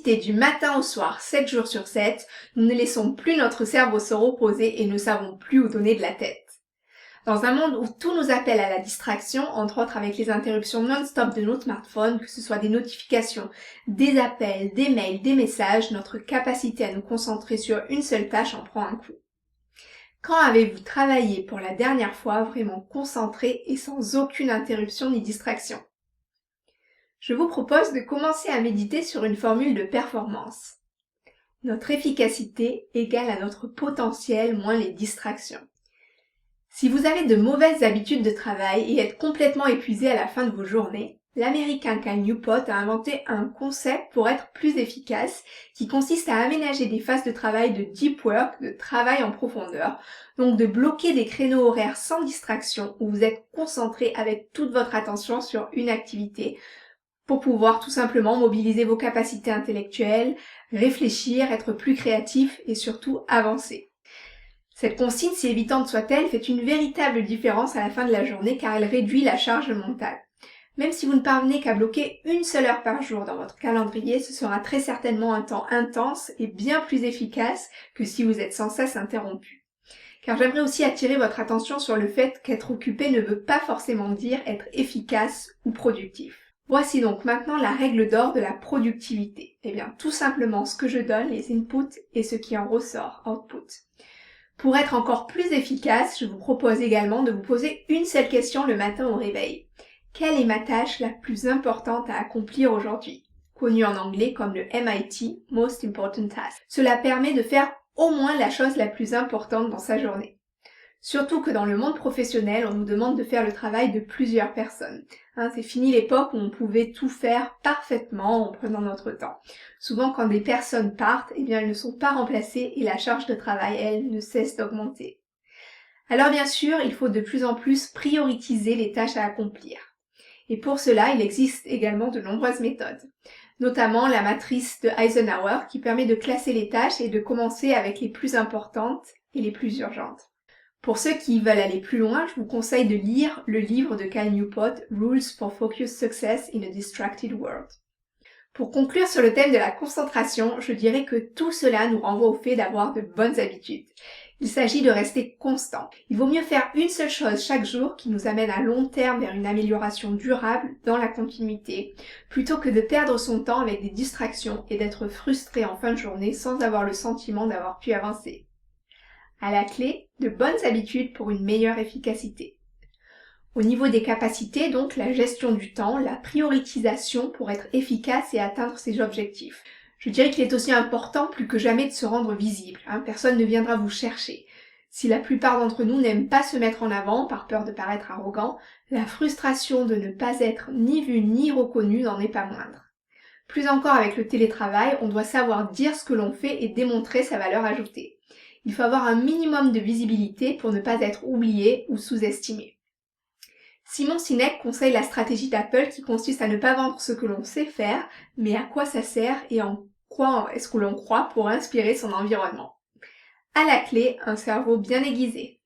activité du matin au soir, 7 jours sur 7, nous ne laissons plus notre cerveau se reposer et ne savons plus où donner de la tête. Dans un monde où tout nous appelle à la distraction, entre autres avec les interruptions non-stop de nos smartphones, que ce soit des notifications, des appels, des mails, des messages, notre capacité à nous concentrer sur une seule tâche en prend un coup. Quand avez-vous travaillé pour la dernière fois vraiment concentré et sans aucune interruption ni distraction? Je vous propose de commencer à méditer sur une formule de performance. Notre efficacité égale à notre potentiel moins les distractions. Si vous avez de mauvaises habitudes de travail et êtes complètement épuisé à la fin de vos journées, l'américain Cal Newport a inventé un concept pour être plus efficace qui consiste à aménager des phases de travail de deep work, de travail en profondeur, donc de bloquer des créneaux horaires sans distraction où vous êtes concentré avec toute votre attention sur une activité pour pouvoir tout simplement mobiliser vos capacités intellectuelles, réfléchir, être plus créatif et surtout avancer. Cette consigne, si évidente soit-elle, fait une véritable différence à la fin de la journée car elle réduit la charge mentale. Même si vous ne parvenez qu'à bloquer une seule heure par jour dans votre calendrier, ce sera très certainement un temps intense et bien plus efficace que si vous êtes sans cesse interrompu. Car j'aimerais aussi attirer votre attention sur le fait qu'être occupé ne veut pas forcément dire être efficace ou productif. Voici donc maintenant la règle d'or de la productivité. Eh bien, tout simplement ce que je donne, les inputs, et ce qui en ressort, output. Pour être encore plus efficace, je vous propose également de vous poser une seule question le matin au réveil. Quelle est ma tâche la plus importante à accomplir aujourd'hui? Connu en anglais comme le MIT, Most Important Task. Cela permet de faire au moins la chose la plus importante dans sa journée. Surtout que dans le monde professionnel, on nous demande de faire le travail de plusieurs personnes. C'est fini l'époque où on pouvait tout faire parfaitement en prenant notre temps. Souvent, quand des personnes partent, eh bien, elles ne sont pas remplacées et la charge de travail, elle, ne cesse d'augmenter. Alors bien sûr, il faut de plus en plus prioriser les tâches à accomplir. Et pour cela, il existe également de nombreuses méthodes. Notamment la matrice de Eisenhower qui permet de classer les tâches et de commencer avec les plus importantes et les plus urgentes. Pour ceux qui veulent aller plus loin, je vous conseille de lire le livre de Cal Newport, Rules for Focused Success in a Distracted World. Pour conclure sur le thème de la concentration, je dirais que tout cela nous renvoie au fait d'avoir de bonnes habitudes. Il s'agit de rester constant. Il vaut mieux faire une seule chose chaque jour qui nous amène à long terme vers une amélioration durable dans la continuité, plutôt que de perdre son temps avec des distractions et d'être frustré en fin de journée sans avoir le sentiment d'avoir pu avancer. À la clé, de bonnes habitudes pour une meilleure efficacité. Au niveau des capacités, donc la gestion du temps, la prioritisation pour être efficace et atteindre ses objectifs. Je dirais qu'il est aussi important plus que jamais de se rendre visible. Personne ne viendra vous chercher. Si la plupart d'entre nous n'aiment pas se mettre en avant par peur de paraître arrogant, la frustration de ne pas être ni vu ni reconnu n'en est pas moindre. Plus encore avec le télétravail, on doit savoir dire ce que l'on fait et démontrer sa valeur ajoutée. Il faut avoir un minimum de visibilité pour ne pas être oublié ou sous-estimé. Simon Sinek conseille la stratégie d'Apple qui consiste à ne pas vendre ce que l'on sait faire, mais à quoi ça sert et en quoi est-ce que l'on croit pour inspirer son environnement. À la clé, un cerveau bien aiguisé.